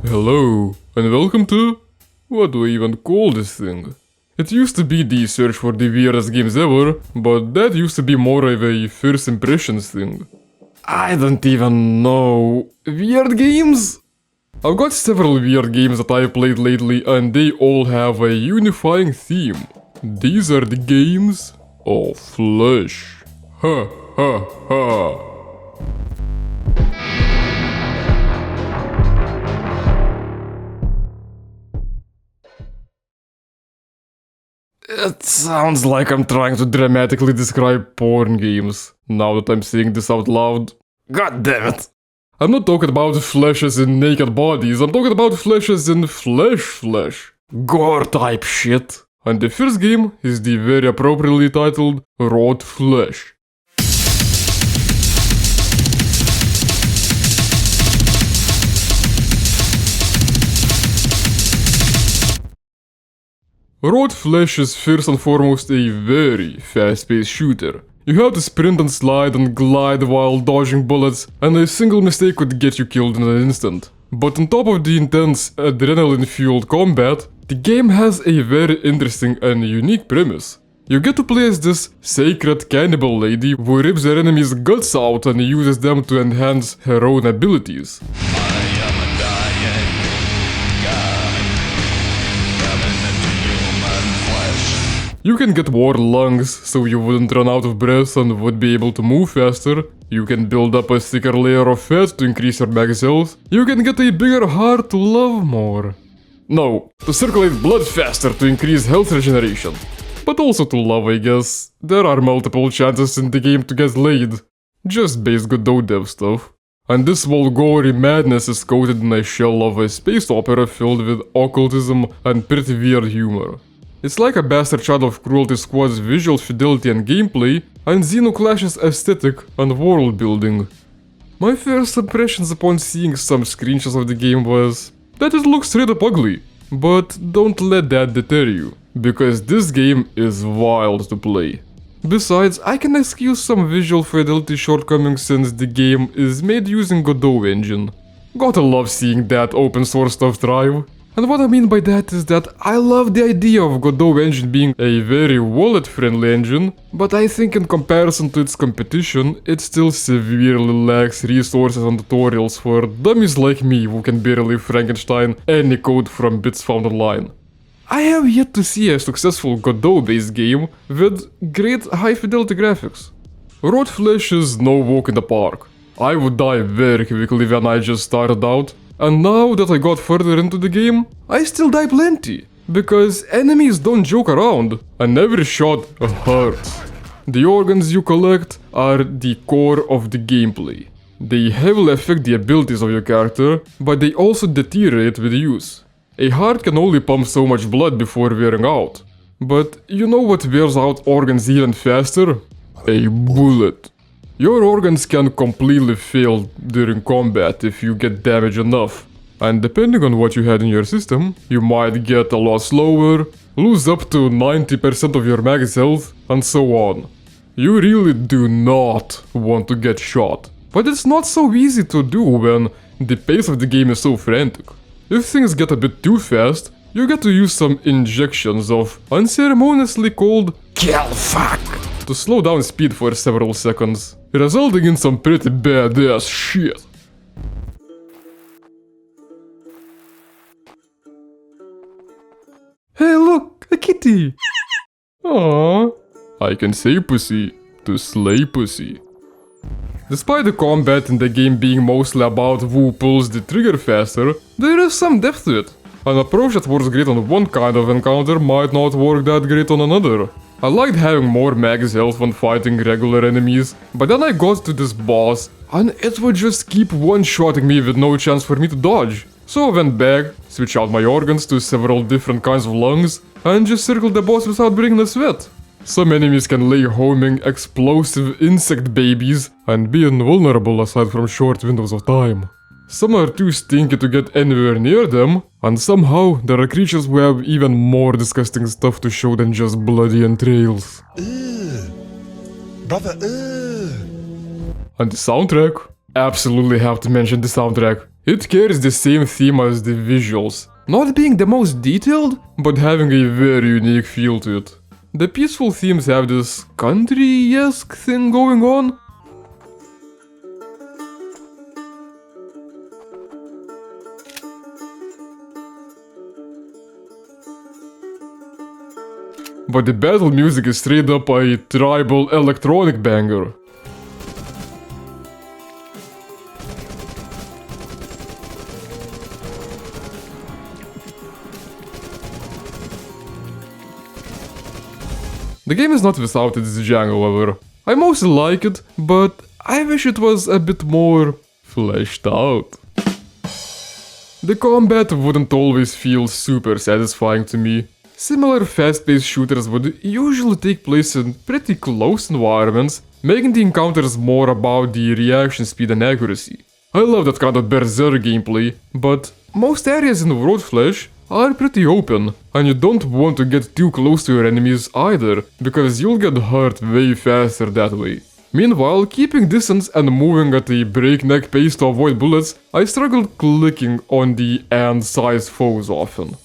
Hello, and welcome to... what do I even call this thing? It used to be the search for the weirdest games ever, but that used to be more of a first impressions thing. I don't even know... weird games? I've got several weird games that I've played lately and they all have a unifying theme. These are the games of flesh. Ha ha ha. It sounds like I'm trying to dramatically describe porn games, now that I'm saying this out loud. God damn it! I'm not talking about flashes in naked bodies, I'm talking about flashes in flesh. Gore type shit. And the first game is the very appropriately titled Wrought Flesh. Wrought Flesh is first and foremost a very fast-paced shooter. You have to sprint and slide and glide while dodging bullets, and a single mistake could get you killed in an instant. But on top of the intense, adrenaline-fueled combat, the game has a very interesting and unique premise. You get to play as this sacred cannibal lady who rips her enemies' guts out and uses them to enhance her own abilities. You can get more lungs, so you wouldn't run out of breath and would be able to move faster. You can build up a thicker layer of fat to increase your max health. You can get a bigger heart to love more. No, to circulate blood faster to increase health regeneration. But also to love, I guess. There are multiple chances in the game to get laid. Just base Godot dev stuff. And this whole gory madness is coated in a shell of a space opera filled with occultism and pretty weird humor. It's like a bastard child of Cruelty Squad's visual fidelity and gameplay, and Xenoclash's aesthetic and world building. My first impressions upon seeing some screenshots of the game was that it looks straight up ugly, but don't let that deter you, because this game is wild to play. Besides, I can excuse some visual fidelity shortcomings since the game is made using Godot engine. Gotta love seeing that open source stuff thrive. And what I mean by that is that I love the idea of Godot engine being a very wallet-friendly engine, but I think in comparison to its competition, it still severely lacks resources and tutorials for dummies like me who can barely Frankenstein any code from bits found online. I have yet to see a successful Godot-based game with great high-fidelity graphics. Wrought Flesh is no walk in the park. I would die very quickly when I just started out. And now that I got further into the game, I still die plenty, because enemies don't joke around, and every shot hurts. The organs you collect are the core of the gameplay. They heavily affect the abilities of your character, but they also deteriorate with use. A heart can only pump so much blood before wearing out. But you know what wears out organs even faster? A bullet. Your organs can completely fail during combat if you get damaged enough, and depending on what you had in your system, you might get a lot slower, lose up to 90% of your max health, and so on. You really do not want to get shot, but it's not so easy to do when the pace of the game is so frantic. If things get a bit too fast, you get to use some injections of unceremoniously called kill fuck to slow down speed for several seconds, resulting in some pretty badass shit. Hey look, a kitty! Aww. I can say pussy to slay pussy. Despite the combat in the game being mostly about who pulls the trigger faster, there is some depth to it. An approach that works great on one kind of encounter might not work that great on another. I liked having more max health when fighting regular enemies, but then I got to this boss and it would just keep one-shotting me with no chance for me to dodge. So I went back, switched out my organs to several different kinds of lungs, and just circled the boss without breaking a sweat. Some enemies can lay homing explosive insect babies and be invulnerable aside from short windows of time. Some are too stinky to get anywhere near them, and somehow there are creatures who have even more disgusting stuff to show than just bloody entrails. Ugh. Brother, ugh. And the soundtrack absolutely have to mention the soundtrack. It carries the same theme as the visuals. Not being the most detailed, but having a very unique feel to it. The peaceful themes have this country-esque thing going on. But the battle music is straight up a tribal electronic banger. The game is not without its jangle, however. I mostly like it, but I wish it was a bit more fleshed out. The combat wouldn't always feel super satisfying to me. Similar fast-paced shooters would usually take place in pretty close environments, making the encounters more about the reaction speed and accuracy. I love that kind of berserk gameplay, but most areas in Wrought Flesh are pretty open, and you don't want to get too close to your enemies either, because you'll get hurt way faster that way. Meanwhile, keeping distance and moving at a breakneck pace to avoid bullets, I struggled clicking on the ant-sized foes often.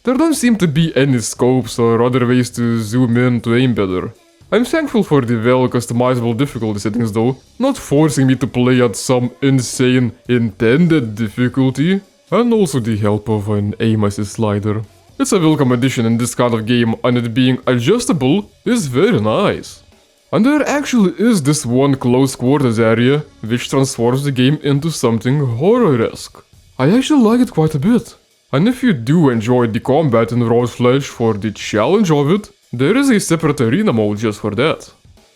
There don't seem to be any scopes or other ways to zoom in to aim better. I'm thankful for the well customizable difficulty settings though, not forcing me to play at some insane intended difficulty, and also the help of an aim assist slider. It's a welcome addition in this kind of game, and it being adjustable is very nice. And there actually is this one close quarters area, which transforms the game into something horror-esque. I actually like it quite a bit. And if you do enjoy the combat in Wrought Flesh for the challenge of it, there is a separate arena mode just for that.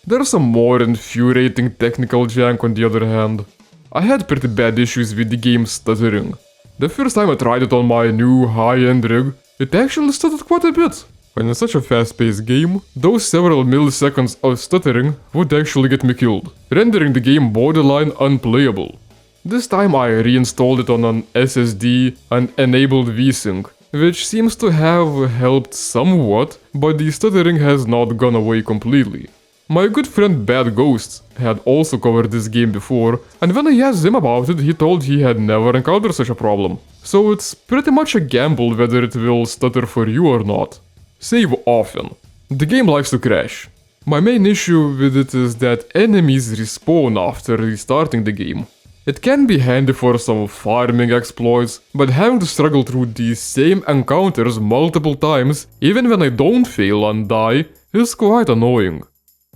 There's some more infuriating technical jank on the other hand. I had pretty bad issues with the game stuttering. The first time I tried it on my new high-end rig, it actually stuttered quite a bit. And in such a fast-paced game, those several milliseconds of stuttering would actually get me killed, rendering the game borderline unplayable. This time I reinstalled it on an SSD and enabled VSync, which seems to have helped somewhat, but the stuttering has not gone away completely. My good friend Bad Ghost had also covered this game before, and when I asked him about it, he told he had never encountered such a problem. So it's pretty much a gamble whether it will stutter for you or not. Save often. The game likes to crash. My main issue with it is that enemies respawn after restarting the game. It can be handy for some farming exploits, but having to struggle through these same encounters multiple times, even when I don't fail and die, is quite annoying.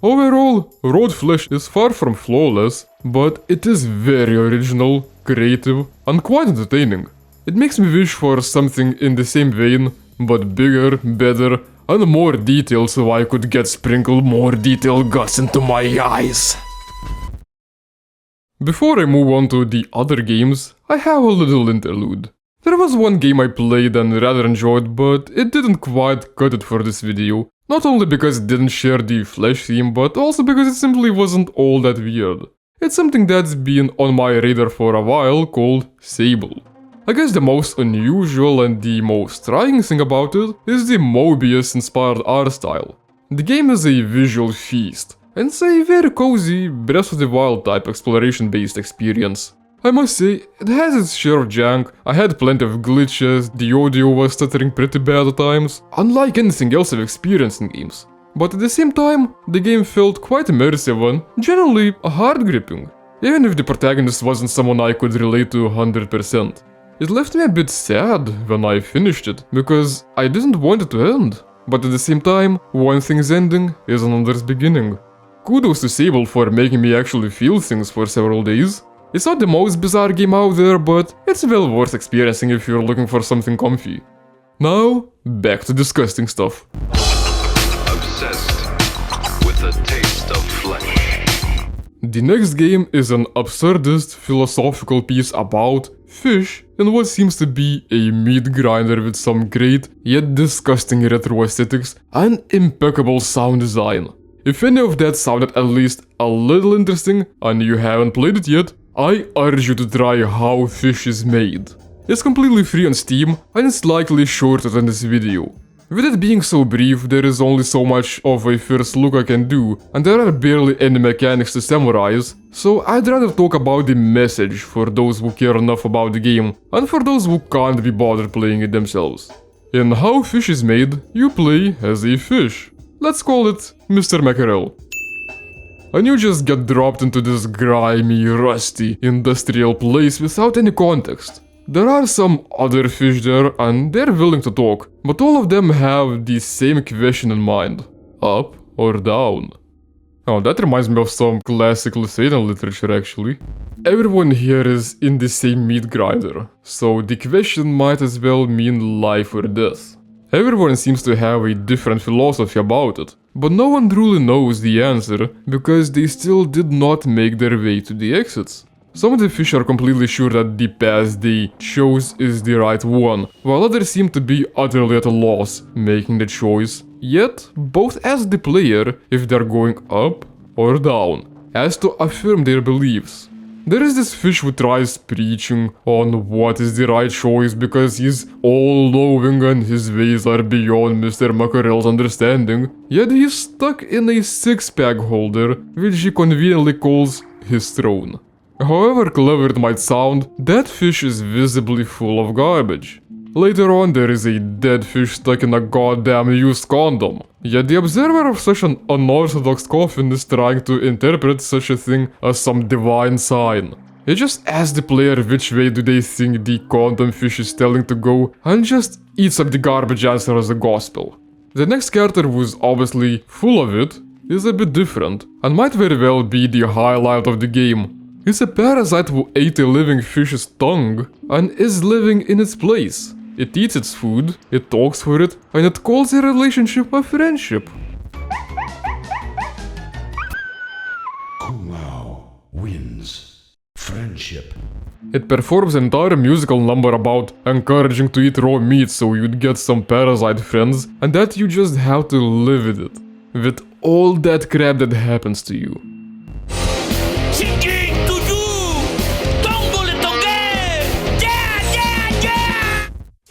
Overall, Wrought Flesh is far from flawless, but it is very original, creative, and quite entertaining. It makes me wish for something in the same vein, but bigger, better, and more detailed so I could get sprinkled more detailed guts into my eyes. Before I move on to the other games, I have a little interlude. There was one game I played and rather enjoyed, but it didn't quite cut it for this video. Not only because it didn't share the Flesh theme, but also because it simply wasn't all that weird. It's something that's been on my radar for a while, called Sable. I guess the most unusual and the most striking thing about it is the Mobius-inspired art style. The game is a visual feast, and it's a very cozy Breath of the Wild type exploration-based experience. I must say, it has its share of jank, I had plenty of glitches, the audio was stuttering pretty bad at times, unlike anything else I've experienced in games. But at the same time, the game felt quite immersive and generally hard-gripping, even if the protagonist wasn't someone I could relate to 100%. It left me a bit sad when I finished it, because I didn't want it to end. But at the same time, one thing's ending is another's beginning. Kudos to Sable for making me actually feel things for several days. It's not the most bizarre game out there, but it's well worth experiencing if you're looking for something comfy. Now, back to disgusting stuff. Obsessed with the taste of flesh. The next game is an absurdist philosophical piece about fish in what seems to be a meat grinder with some great yet disgusting retro aesthetics and impeccable sound design. If any of that sounded at least a little interesting and you haven't played it yet, I urge you to try how fish is made. It's completely free on Steam and it's likely shorter than this video. With it being so brief, there is only so much of a first look I can do, and there are barely any mechanics to summarize, so I'd rather talk about the message for those who care enough about the game, and for those who can't be bothered playing it themselves. In How Fish is Made, you play as a fish. Let's call it Mr. Mackerel. And you just get dropped into this grimy, rusty, industrial place without any context. There are some other fish there, and they're willing to talk, but all of them have the same question in mind. Up or down? Oh, that reminds me of some classic Lithuanian literature actually. Everyone here is in the same meat grinder, so the question might as well mean life or death. Everyone seems to have a different philosophy about it, but no one truly knows the answer because they still did not make their way to the exits. Some of the fish are completely sure that the path they chose is the right one, while others seem to be utterly at a loss making the choice. Yet, both ask the player if they're going up or down, as to affirm their beliefs. There is this fish who tries preaching on what is the right choice because he's all-knowing and his ways are beyond Mr. Mackerel's understanding, yet he's stuck in a six-pack holder, which he conveniently calls his throne. However clever it might sound, that fish is visibly full of garbage. Later on, there is a dead fish stuck in a goddamn used condom. Yet the observer of such an unorthodox coffin is trying to interpret such a thing as some divine sign. He just asks the player which way do they think the condom fish is telling to go, and just eats up the garbage answer as a gospel. The next character, who is obviously full of it, is a bit different, and might very well be the highlight of the game. It's a parasite who ate a living fish's tongue and is living in its place. It eats its food, it talks for it, and it calls a relationship a friendship. Kumau wins friendship. It performs an entire musical number about encouraging to eat raw meat so you'd get some parasite friends, and that you just have to live with it. With all that crap that happens to you.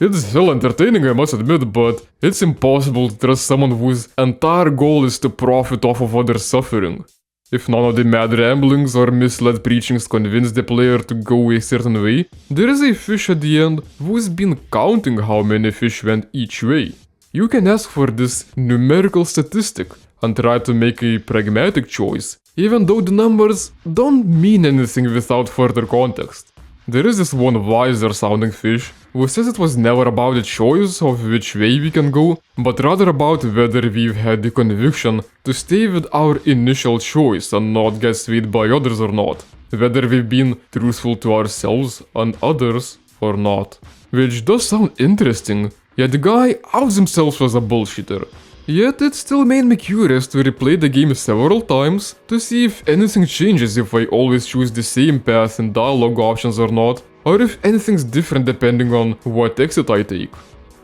It's hell entertaining, I must admit, but it's impossible to trust someone whose entire goal is to profit off of others' suffering. If none of the mad ramblings or misled preachings convince the player to go a certain way, there is a fish at the end who's been counting how many fish went each way. You can ask for this numerical statistic and try to make a pragmatic choice, even though the numbers don't mean anything without further context. There is this one wiser sounding fish who says it was never about the choice of which way we can go, but rather about whether we've had the conviction to stay with our initial choice and not get swayed by others or not, whether we've been truthful to ourselves and others or not. Which does sound interesting, yet the guy outs himself as a bullshitter. Yet it still made me curious to replay the game several times to see if anything changes if I always choose the same path in dialogue options or not, or if anything's different depending on what exit I take.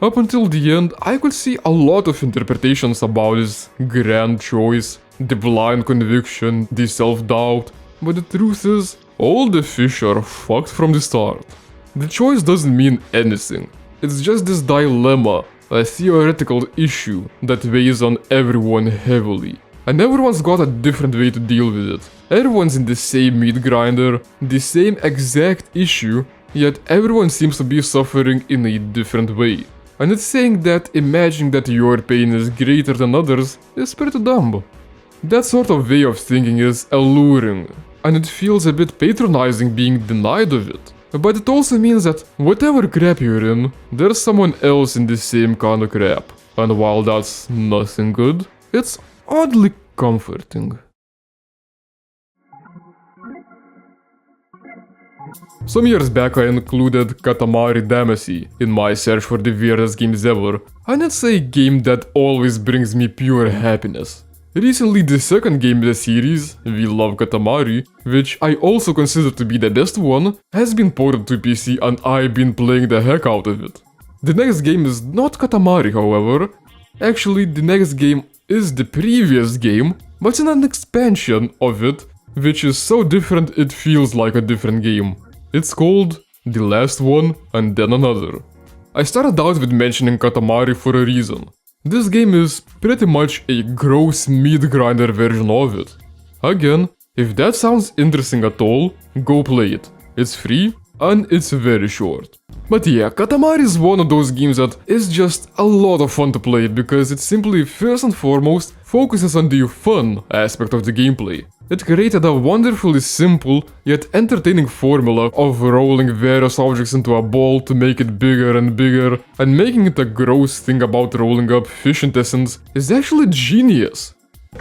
Up until the end, I could see a lot of interpretations about this grand choice, the blind conviction, the self-doubt, but the truth is, all the fish are fucked from the start. The choice doesn't mean anything, it's just this dilemma, a theoretical issue that weighs on everyone heavily. And everyone's got a different way to deal with it. Everyone's in the same meat grinder, the same exact issue, yet everyone seems to be suffering in a different way. And it's saying that imagining that your pain is greater than others is pretty dumb. That sort of way of thinking is alluring, and it feels a bit patronizing being denied of it. But it also means that whatever crap you're in, there's someone else in the same kind of crap. And while that's nothing good, it's oddly comforting. Some years back I included Katamari Damacy in my search for the weirdest games ever, and it's a game that always brings me pure happiness. Recently, the second game in the series, We Love Katamari, which I also consider to be the best one, has been ported to PC and I've been playing the heck out of it. The next game is not Katamari, however. Actually, the next game is the previous game, but it's an expansion of it, which is so different it feels like a different game. It's called The Last One and Then Another. I started out with mentioning Katamari for a reason. This game is pretty much a gross meat grinder version of it. Again, if that sounds interesting at all, go play it. It's free and it's very short. But yeah, Katamari is one of those games that is just a lot of fun to play because it simply first and foremost focuses on the fun aspect of the gameplay. It created a wonderfully simple yet entertaining formula of rolling various objects into a ball to make it bigger and bigger, and making it a gross thing about rolling up fish intestines is actually genius.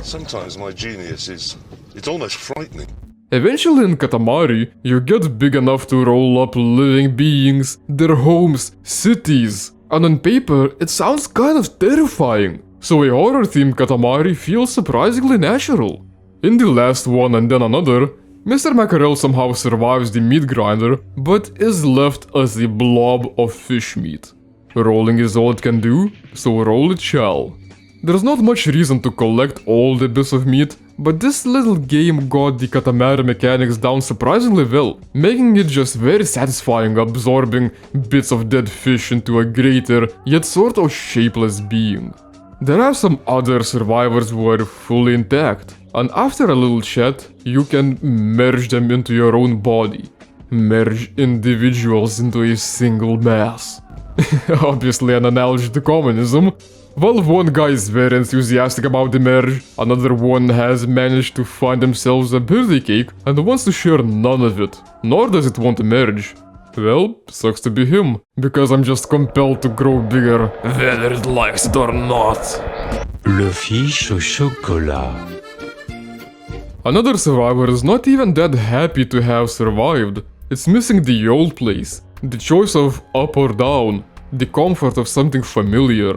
Sometimes my genius is... it's almost frightening. Eventually in Katamari, you get big enough to roll up living beings, their homes, cities, and on paper it sounds kind of terrifying. So a horror-themed Katamari feels surprisingly natural. In the last one and then another, Mr. Mackerel somehow survives the meat grinder, but is left as a blob of fish meat. Rolling is all it can do, so roll it shall. There's not much reason to collect all the bits of meat, but this little game got the Katamari mechanics down surprisingly well, making it just very satisfying absorbing bits of dead fish into a greater, yet sort of shapeless being. There are some other survivors who are fully intact, and after a little chat, you can merge them into your own body. Merge individuals into a single mass. Obviously an analogy to communism. Well, one guy is very enthusiastic about the merge, another one has managed to find themselves a birthday cake and wants to share none of it, nor does it want to merge. Well, sucks to be him, because I'm just compelled to grow bigger, whether it likes it or not. Le fiche au chocolat. Another survivor is not even that happy to have survived. It's missing the old place, the choice of up or down, the comfort of something familiar.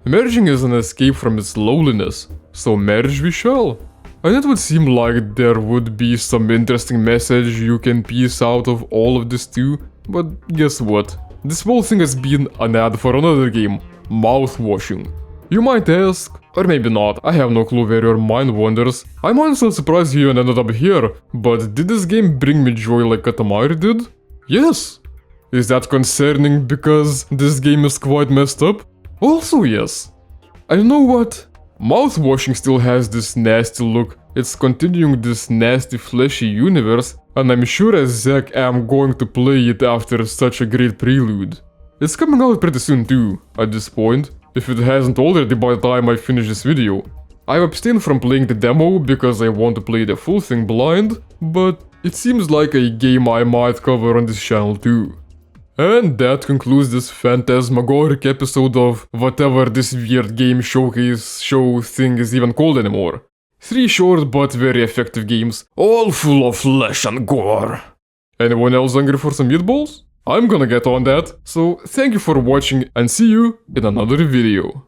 Merging is an escape from its loneliness, so merge we shall. And it would seem like there would be some interesting message you can piece out of all of this too, but guess what? This whole thing has been an ad for another game, mouthwashing. You might ask, or maybe not, I have no clue where your mind wanders. I'm honestly surprised you ended up here, but did this game bring me joy like Katamari did? Yes. Is that concerning because this game is quite messed up? Also yes. And you know what? Mouthwashing still has this nasty look, it's continuing this nasty fleshy universe, and I'm sure as Zack am going to play it after such a great prelude. It's coming out pretty soon too, at this point, if it hasn't already by the time I finish this video. I've abstained from playing the demo because I want to play the full thing blind, but it seems like a game I might cover on this channel too. And that concludes this phantasmagoric episode of whatever this weird game showcase show thing is even called anymore. 3 short but very effective games, all full of flesh and gore. Anyone else hungry for some meatballs? I'm gonna get on that, so thank you for watching and see you in another video.